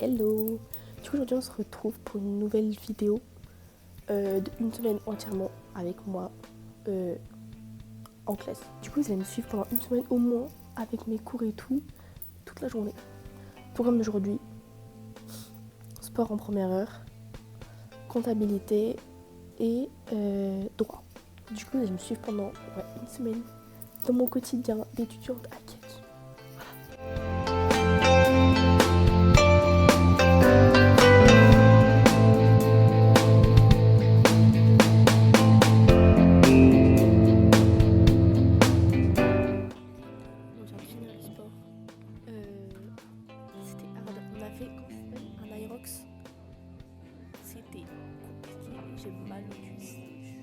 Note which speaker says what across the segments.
Speaker 1: Hello. Du coup aujourd'hui on se retrouve pour une nouvelle vidéo d'une semaine entièrement avec moi en classe. Du coup vous allez me suivre pendant une semaine au moins avec mes cours et tout, toute la journée. Programme d'aujourd'hui, sport en première heure, comptabilité et droit. Du coup vous allez me suivre pendant une semaine dans mon quotidien d'étudiante à Liège. Un Aerox, c'était compliqué, j'ai mal aux cuisses,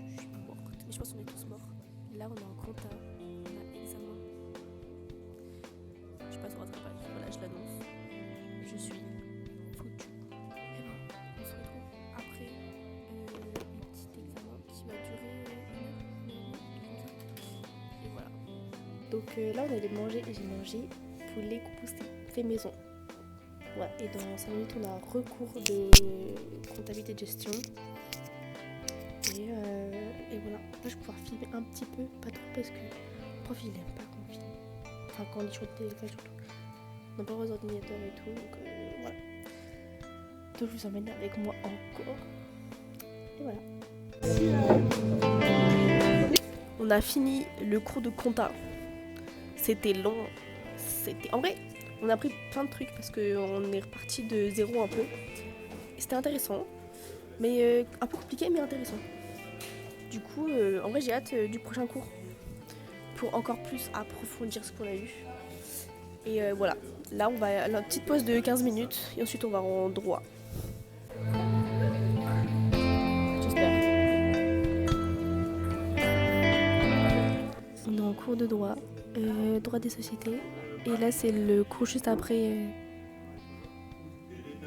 Speaker 1: je suis morte, mais je pense qu'on est tous morts. Là on est en compta, on a examen, je passe au rattrapage, voilà je l'annonce, je suis foutue. Mais bon, on se retrouve après le petit examen qui va durer une heure, et voilà. Donc là on allait manger et j'ai mangé poulet composté, fait maison. Ouais, et dans 5 minutes, on a un recours de comptabilité de gestion. Et voilà. Là, je vais pouvoir filmer un petit peu, pas trop parce que le prof il aime pas qu'on filme. Enfin, quand on est sur le téléphone surtout. On n'a pas aux ordinateurs et tout, donc voilà. Donc, je vous emmène avec moi encore. Et voilà. On a fini le cours de compta. C'était long. En vrai, on a appris plein de trucs parce qu'on est reparti de zéro un peu. C'était intéressant, mais un peu compliqué mais intéressant. Du coup, en vrai j'ai hâte du prochain cours pour encore plus approfondir ce qu'on a eu. Et voilà, là on va à la petite pause de 15 minutes et ensuite on va en droit. J'espère. On est en cours de droit, droit des sociétés. Et là, c'est le cours juste après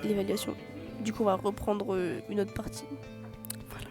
Speaker 1: l'évaluation. Du coup, on va reprendre une autre partie. Voilà.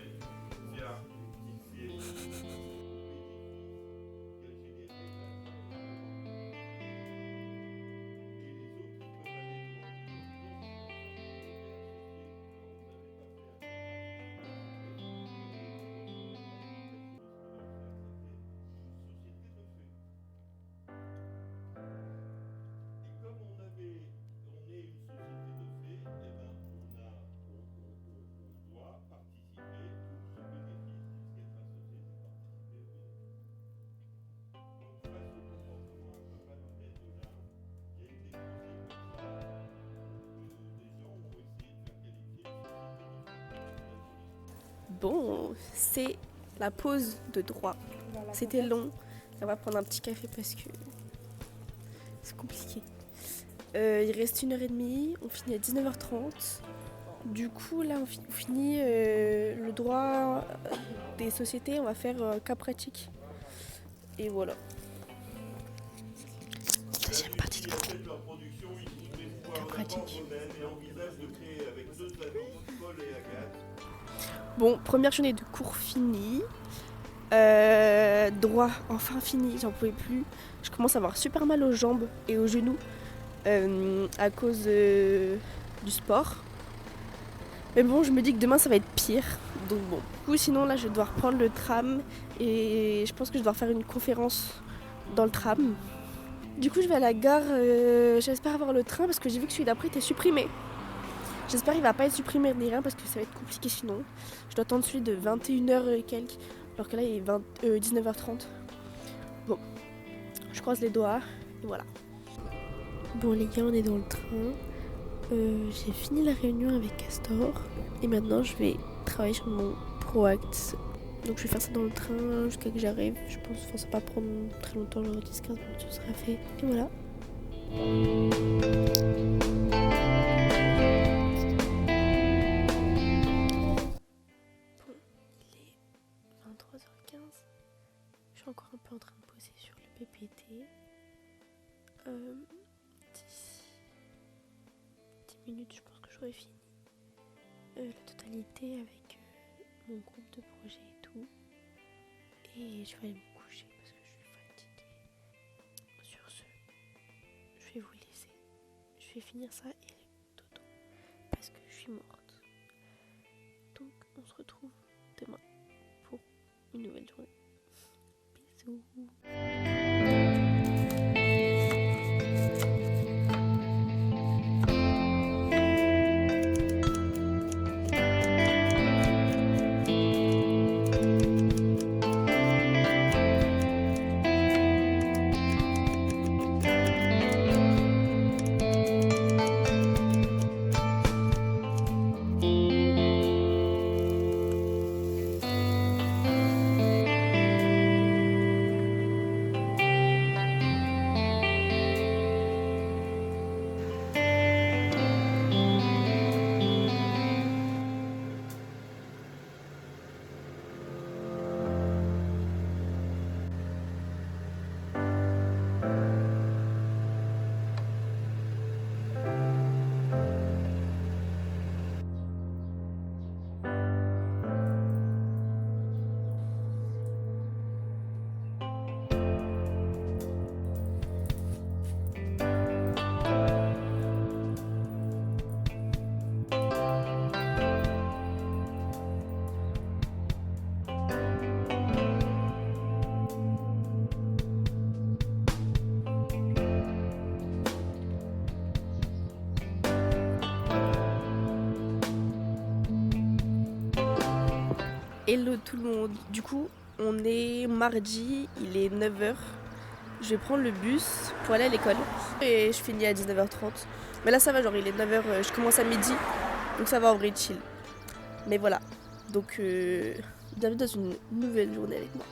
Speaker 1: Bon, c'est la pause de droit. C'était long. On va prendre un petit café parce que c'est compliqué. Il reste 1h30. On finit à 19h30. Du coup, là, on finit le droit des sociétés. On va faire cas pratique. Et voilà. Deuxième partie de cours. Cas pratique. Bon, première journée de cours finie. Droit, enfin fini, j'en pouvais plus. Je commence à avoir super mal aux jambes et aux genoux à cause du sport. Mais bon, je me dis que demain ça va être pire. Donc bon. Du coup, sinon là, je vais devoir prendre le tram et je pense que je dois faire une conférence dans le tram. Du coup, je vais à la gare. J'espère avoir le train parce que j'ai vu que celui d'après était supprimé. J'espère qu'il va pas être supprimé ni rien parce que ça va être compliqué sinon. Je dois attendre celui de 21h et quelques, alors que là il est 19h30. Bon, je croise les doigts et voilà. Bon les gars, on est dans le train. J'ai fini la réunion avec Castor et maintenant je vais travailler sur mon ProAct. Donc je vais faire ça dans le train jusqu'à que j'arrive. Je pense que ça va pas prendre très longtemps, genre 10-15 minutes, ce sera fait. Et voilà. Bon, il est 23h15. Je suis encore un peu en train de poser sur le PPT. D'ici 10 minutes, je pense que j'aurai fini la totalité avec mon groupe de projet et tout. Et je vais aller me coucher parce que je suis fatiguée. Sur ce, je vais vous laisser. Je vais finir ça et aller dodo parce que je suis morte. Donc on se retrouve demain pour une nouvelle journée. Bisous. Hello tout le monde, du coup on est mardi, il est 9h, je vais prendre le bus pour aller à l'école et je finis à 19h30. Mais là ça va, genre il est 9h, je commence à midi, donc ça va en vrai chill. Mais voilà, donc bienvenue dans une nouvelle journée avec moi.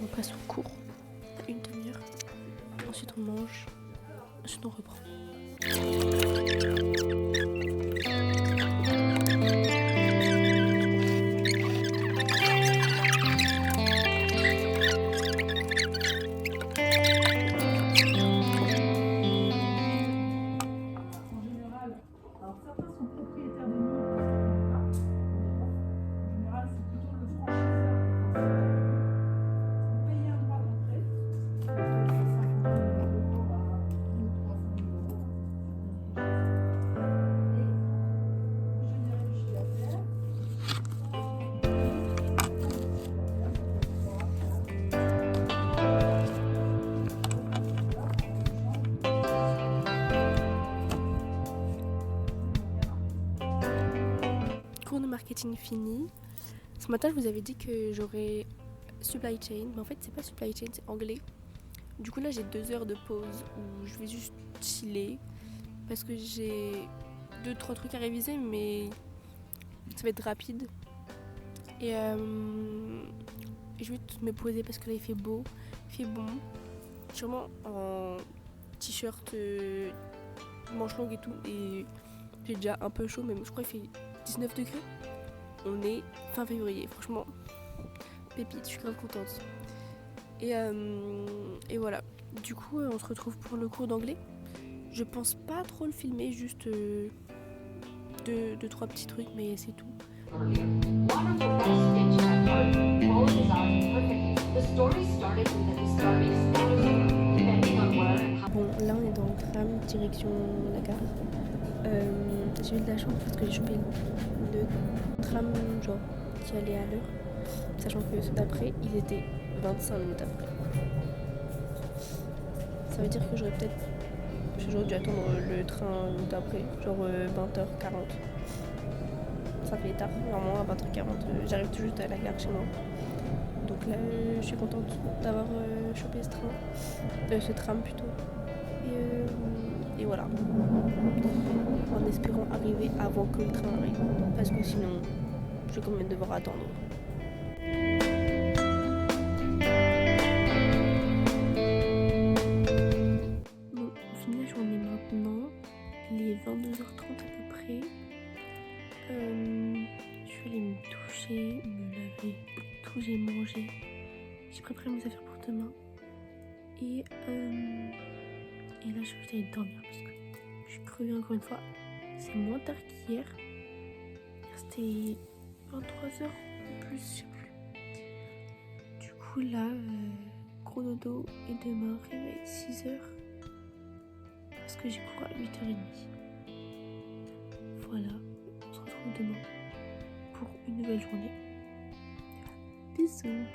Speaker 1: On passe au cours, une demi-heure, ensuite on mange, ensuite on reprend.
Speaker 2: Certains sont propriétaires des murs, en général, c'est plutôt le franchiseur
Speaker 1: marketing fini. Ce matin, je vous avais dit que j'aurais supply chain, mais en fait, c'est pas supply chain, c'est anglais. Du coup, là, j'ai 2 heures de pause où je vais juste chiller parce que j'ai 2-3 trucs à réviser, mais ça va être rapide. Et je vais me poser parce que là, il fait beau, il fait bon. Sûrement en t-shirt, manches longues et tout. Et j'ai déjà un peu chaud, mais je crois qu'il fait 19 degrés. On est fin février, franchement, pépite, je suis grave contente. Et voilà, du coup on se retrouve pour le cours d'anglais. Je pense pas trop le filmer, juste 2-3 petits trucs, mais c'est tout. Bon, là on est dans le tram, direction la gare. J'ai eu de la chance parce que j'ai chopé le tram genre qui allait à l'heure, sachant que ceux d'après ils étaient 25 minutes après. Ça veut dire que j'aurais dû attendre le train d'après, genre 20h40. Ça fait tard, normalement à 20h40, j'arrive tout juste à la gare chez moi. Donc là je suis contente d'avoir chopé ce tram plutôt. Et voilà, en espérant arriver avant que le train arrive, parce que sinon je vais quand même devoir attendre. Bon, on finit la journée maintenant, il est 22h30 à peu près. Je vais aller me doucher, me laver, tout, j'ai mangé, j'ai préparé mes affaires pour demain. Et là je vais aller dormir parce que je suis crevée encore une fois. C'est moins tard qu'hier. C'était 23h ou plus, je sais plus. Du coup là, gros dodo et demain réveil 6h. Parce que j'ai cours à 8h30. Voilà, on se retrouve demain pour une nouvelle journée. Bisous.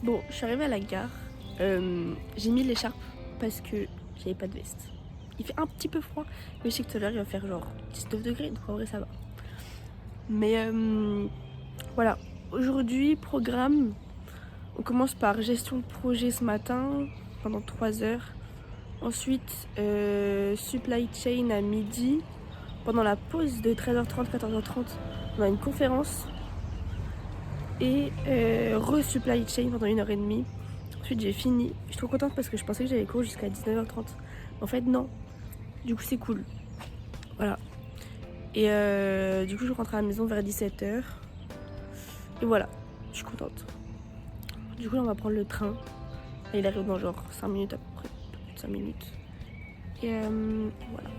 Speaker 1: Bon, je suis arrivée à la gare, j'ai mis l'écharpe parce que j'avais pas de veste. Il fait un petit peu froid, mais je sais que tout à l'heure il va faire genre 19 degrés, donc en vrai ça va. Mais voilà, aujourd'hui, programme, on commence par gestion de projet ce matin pendant 3 heures. Ensuite, supply chain à midi. Pendant la pause de 13h30, 14h30, on a une conférence. Et re-supply chain pendant 1h30. Ensuite j'ai fini. Je suis trop contente parce que je pensais que j'avais cours jusqu'à 19h30. En fait non. Du coup c'est cool. Voilà. Et du coup je rentre à la maison vers 17h. Et voilà. Je suis contente. Du coup là, on va prendre le train. Et il arrive dans genre 5 minutes à peu près. 5 minutes. Et voilà.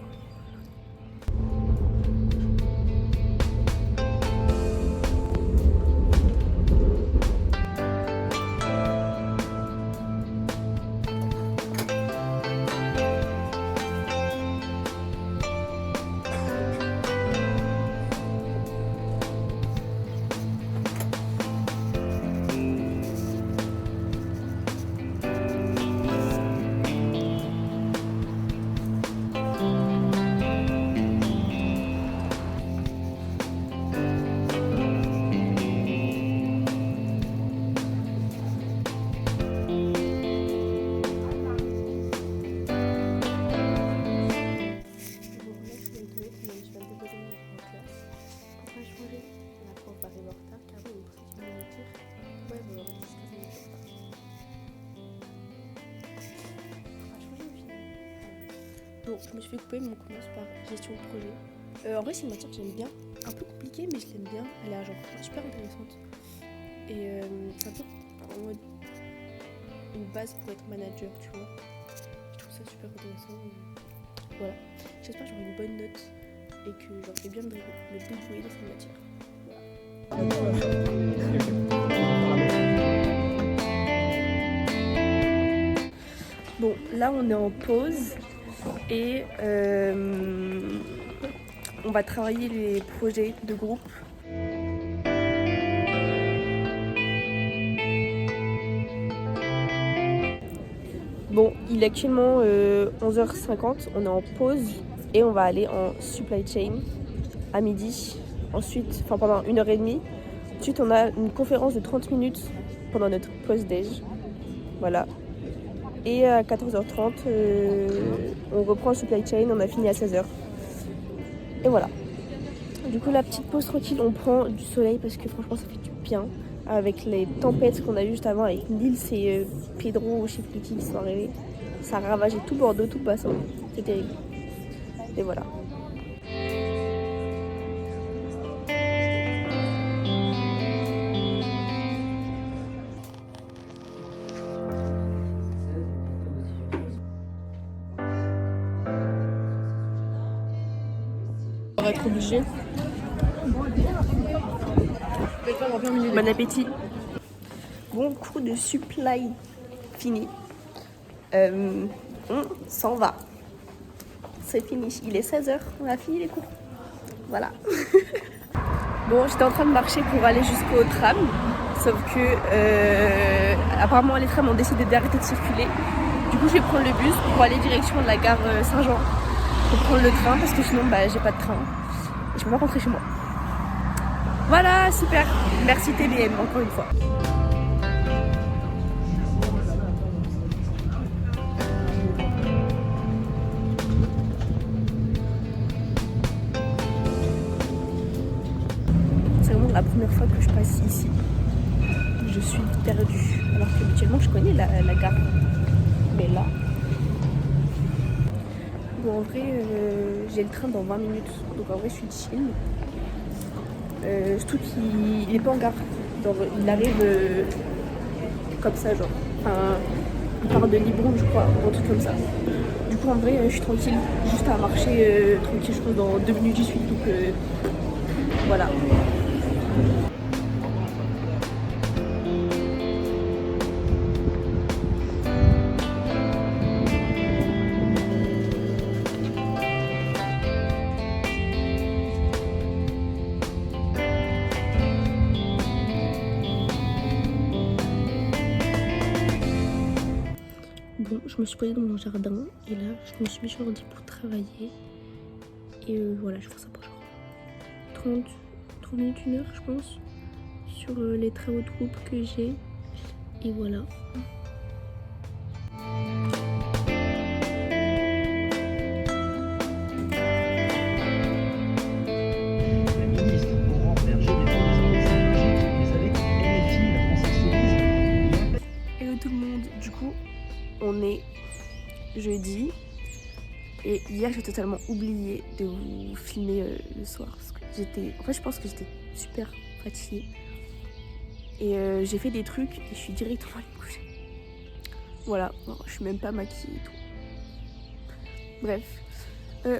Speaker 1: Bon, je me suis fait couper, mais on commence par gestion de projet. En vrai, c'est une matière que j'aime bien. Un peu compliquée, mais je l'aime bien. Elle est genre super intéressante. Et c'est un peu en mode une base pour être manager, tu vois. Je trouve ça super intéressant. Voilà. J'espère que j'aurai une bonne note et que j'aurai bien me débrouiller dans cette matière. Bon, là on est en pause et on va travailler les projets de groupe. Bon, il est actuellement 11h50, on est en pause et on va aller en supply chain à midi. Ensuite, pendant 1h30. Ensuite, on a une conférence de 30 minutes pendant notre pause déj. Voilà. Et à 14h30, on reprend le supply chain, on a fini à 16h. Et voilà. Du coup, la petite pause tranquille, on prend du soleil parce que franchement, ça fait du bien. Avec les tempêtes qu'on a eu juste avant avec Nils et Pedro, je sais plus qui sont arrivés. Ça a ravagé tout Bordeaux, tout le bassin. C'est terrible. Et voilà. On va être obligé. Bon appétit. Bon cours de supply fini. On s'en va. C'est fini. Il est 16h. On a fini les cours. Voilà. Bon, j'étais en train de marcher pour aller jusqu'au tram. Sauf que apparemment les trams ont décidé d'arrêter de circuler. Du coup, je vais prendre le bus pour aller direction de la gare Saint-Jean. Pour prendre le train parce que sinon j'ai pas de train. Et je peux pas rentrer chez moi. Voilà, super. Merci TBM encore une fois. C'est vraiment la première fois que je passe ici. Je suis perdue. Alors qu'habituellement je connais la gare. Mais là... Bon, en vrai, j'ai le train dans 20 minutes. Donc en vrai, je suis chill. Surtout qu'il est pas en gare. Genre, il arrive comme ça, genre. Enfin, il part de Libron, je crois, ou un truc comme ça. Du coup, en vrai, je suis tranquille. Juste à marcher tranquille, je pense, dans 2 minutes, j'y suis. Donc, voilà. Bon, je me suis posée dans mon jardin et là, je me suis mis sur l'ordi pour travailler. Et voilà, je fais ça pour genre 30 minutes, 1 heure, je pense, sur les travaux de groupe que j'ai. Et voilà. Hello tout le monde, du coup, on est jeudi et hier j'ai totalement oublié de vous filmer le soir parce que je pense que j'étais super fatiguée et j'ai fait des trucs et je suis directement allée me coucher. Voilà, bon, je suis même pas maquillée et tout. Bref,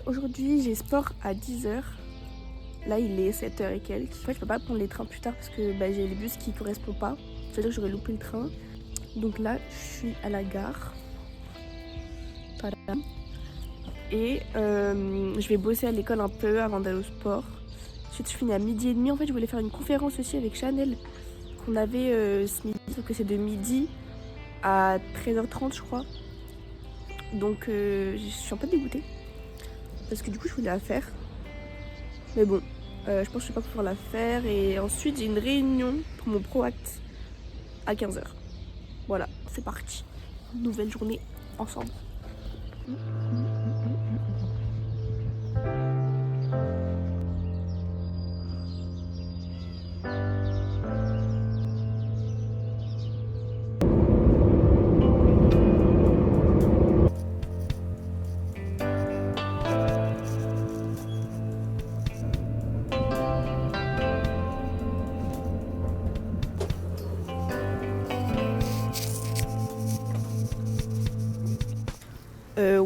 Speaker 1: aujourd'hui j'ai sport à 10h. Là il est 7h et quelques. En fait je peux pas prendre les trains plus tard parce que j'ai les bus qui correspondent pas. C'est-à-dire que j'aurais loupé le train. Donc là je suis à la gare. Et je vais bosser à l'école un peu avant d'aller au sport. Ensuite je finis à 12h30. En fait je voulais faire une conférence aussi avec Chanel qu'on avait ce midi, sauf que c'est de midi à 13h30 je crois. Donc je suis un peu dégoûtée parce que du coup je voulais la faire. Mais bon, je pense que je vais pas pouvoir la faire. Et ensuite j'ai une réunion pour mon ProAct à 15h. Voilà, c'est parti. Nouvelle journée ensemble.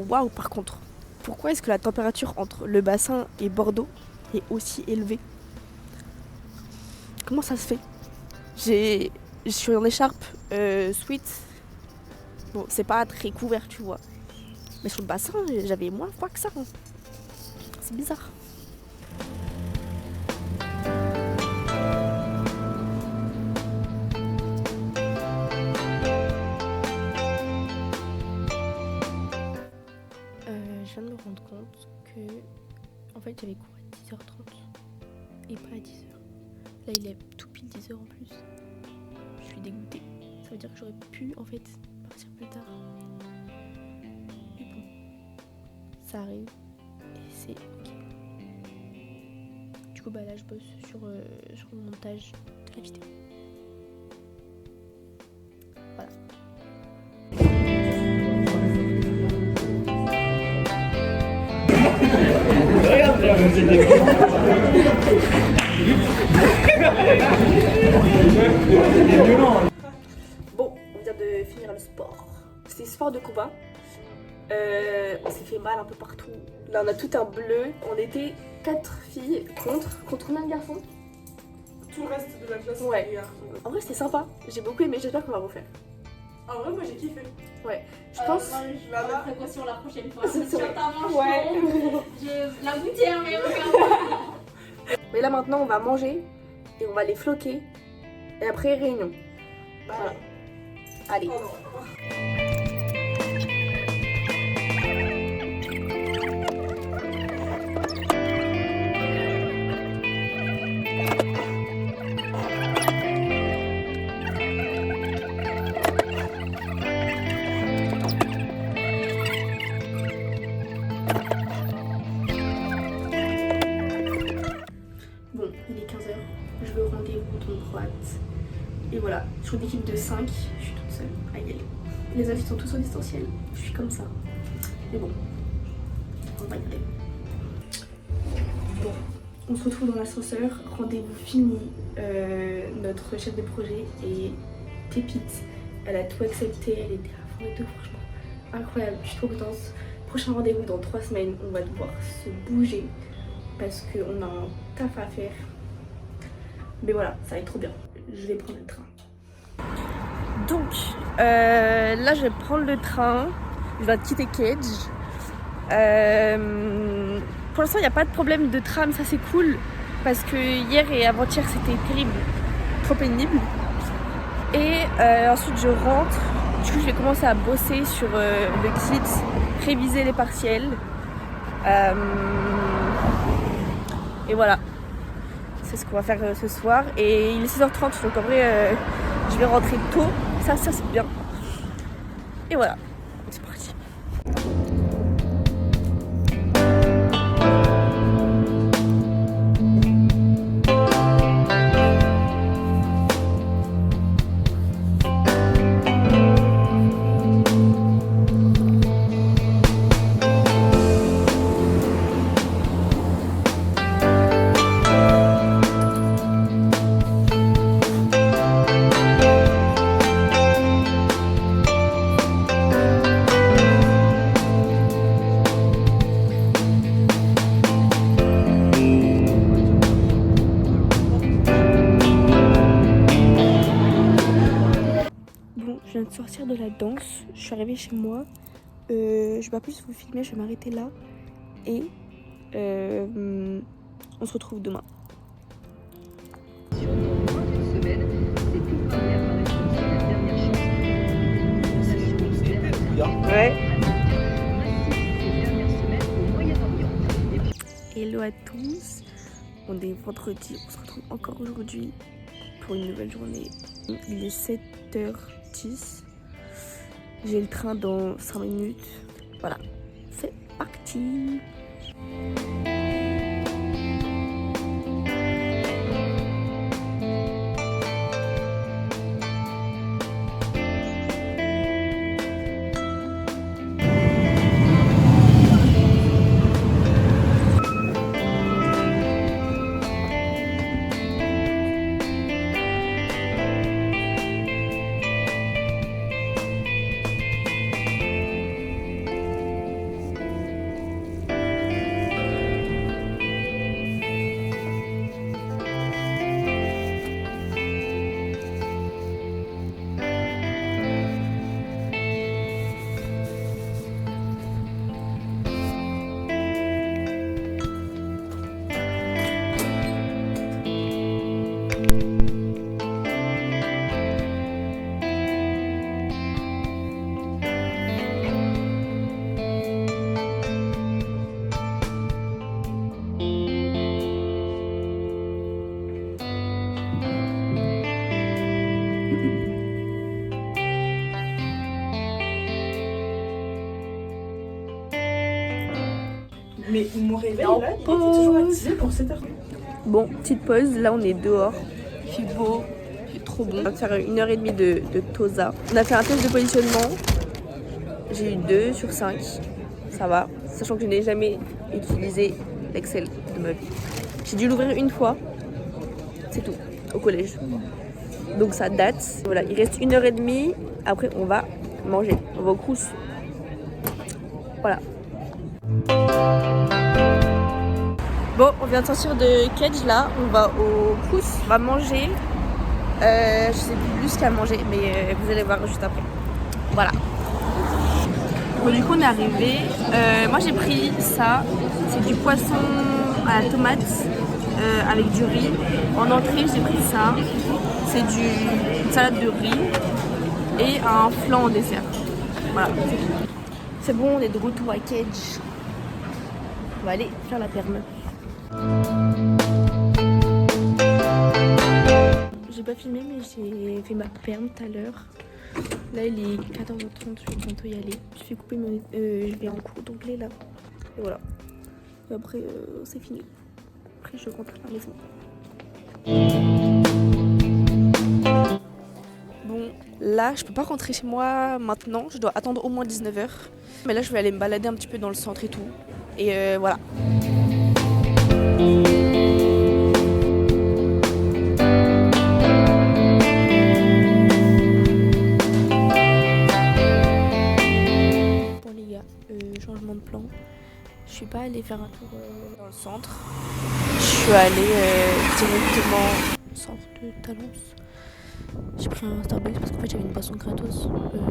Speaker 1: Waouh, par contre, pourquoi est-ce que la température entre le bassin et Bordeaux est aussi élevée? Comment ça se fait? Je suis en écharpe sweat. Bon, c'est pas très couvert, tu vois. Mais sur le bassin, j'avais moins froid que ça. Hein. C'est bizarre. j'avais cours à 10h30 et pas à 10h. Là il est tout pile 10h en plus. Je suis dégoûtée. Ça veut dire que j'aurais pu en fait partir plus tard. Mais bon, ça arrive et c'est ok. Du coup bah là je bosse sur le montage de la vidéo. Voilà. Bon, on vient de finir le sport. C'est sport de combat. On s'est fait mal un peu partout. Là, on a tout un bleu. On était 4 filles contre combien de garçons?
Speaker 2: Tout le reste de la classe.
Speaker 1: Ouais.
Speaker 2: Les garçons.
Speaker 1: En vrai, c'était sympa. J'ai beaucoup aimé. J'espère qu'on va refaire.
Speaker 2: En vrai, moi j'ai kiffé.
Speaker 1: Ouais. Je pense.
Speaker 3: Marie, je vais avoir précaution la prochaine fois.
Speaker 1: C'est
Speaker 3: Si
Speaker 1: vrai.
Speaker 3: t'as mangé,
Speaker 1: Ouais.
Speaker 3: la gouttière, mais regarde.
Speaker 1: Mais là, maintenant, on va manger et on va les floquer. Et après, réunion.
Speaker 2: Bah,
Speaker 1: Voilà. Allez.
Speaker 2: oh non.
Speaker 1: Bon, il est 15h. Je vais au rendez-vous de droite. Et voilà, je suis une équipe de 5. Je suis toute seule à y aller. Les autres, ils sont tous au distanciel. Je suis comme ça. Mais bon, on va y aller. Bon, on se retrouve dans l'ascenseur. Rendez-vous fini. Notre chef de projet est pépite. Elle a tout accepté. Elle était à fond et tout, franchement. Incroyable, je suis trop contente. Prochain rendez-vous dans 3 semaines. On va devoir se bouger parce qu'on a un taf à faire. Mais voilà, ça va être trop bien. Je vais prendre le train. Donc, là je vais prendre le train. Je vais quitter Cage. Pour l'instant, il n'y a pas de problème de tram, ça c'est cool. Parce que hier et avant-hier, c'était terrible. Trop pénible. Et ensuite, je rentre. Du coup, je vais commencer à bosser sur le kit, réviser les partiels. Et voilà. C'est ce qu'on va faire ce soir. Et il est 6h30, donc en vrai, je vais rentrer tôt. Ça c'est bien. Et voilà, c'est parti. Je viens de sortir de la danse, je suis arrivée chez moi. Je vais pas plus vous filmer, je vais m'arrêter là. Et on se retrouve demain. Ouais. Hello à tous. On est vendredi, on se retrouve encore aujourd'hui pour une nouvelle journée. Il est 7h10. J'ai le train dans 5 minutes. Voilà, c'est parti.
Speaker 2: Mais mon réveil,
Speaker 1: En
Speaker 2: là, il était
Speaker 1: pause.
Speaker 2: toujours activé pour 7h.
Speaker 1: Bon, petite pause, là on est dehors. Il fait beau, il fait trop bon. On va faire 1h30 de Tosa. On a fait un test de positionnement. J'ai eu 2 sur 5. Ça va. Sachant que je n'ai jamais utilisé l'Excel de ma vie. J'ai dû l'ouvrir une fois. C'est tout. Au collège. Donc ça date. Voilà, il reste 1h30. Après on va manger. On va au Crous. Voilà. Bon, on vient de sortir de Kedge là, on va au Crous, on va manger. Je sais plus ce qu'il y a à manger, mais vous allez voir juste après. Voilà. Bon, du coup, on est arrivé. Moi, j'ai pris ça. C'est du poisson à la tomate avec du riz. En entrée, j'ai pris ça. C'est une salade de riz et un flan en dessert. Voilà. C'est bon, on est de retour à Kedge. On va aller faire la perme. J'ai pas filmé mais j'ai fait ma perme tout à l'heure. Là il est 14h30, je vais bientôt y aller. Je vais couper mon... je vais en cours d'anglais là. Et voilà. Et après c'est fini. Après je rentre à la maison. Bon là je peux pas rentrer chez moi maintenant. Je dois attendre au moins 19h. Mais là je vais aller me balader un petit peu dans le centre et tout. Et voilà. Bon les gars, changement de plan. Je suis pas allée faire un tour dans le centre. Je suis allée directement au centre de Talence. J'ai pris un Starbucks parce qu'en fait j'avais une boisson gratos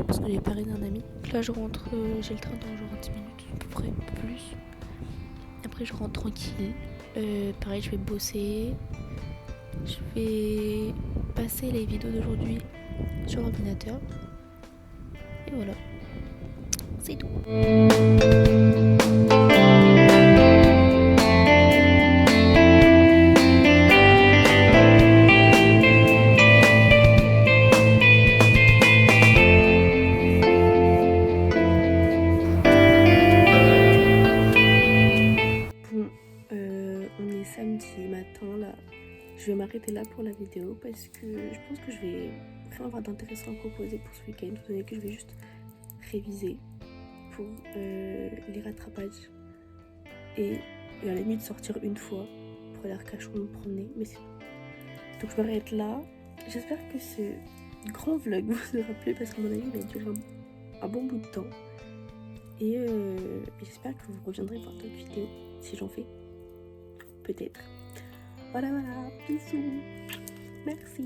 Speaker 1: parce que j'ai parlé d'un ami. Là je rentre, j'ai le train dans genre 10 minutes à peu près, un peu plus. Après je rentre tranquille. Pareil je vais bosser. Je vais passer les vidéos d'aujourd'hui sur l'ordinateur. Et voilà. C'est tout. On est samedi matin là. Je vais m'arrêter là pour la vidéo parce que je pense que je vais rien avoir d'intéressant à proposer pour ce week-end, étant donné que je vais juste réviser pour les rattrapages et à la limite sortir une fois pour aller à Arcachon me promener. Mais c'est... Donc je m'arrête là. J'espère que ce grand vlog vous aura plu parce qu'à mon avis il va durer un bon bout de temps. Et j'espère que vous reviendrez voir d'autres vidéos si j'en fais. Peut-être. Voilà, bisous. Merci.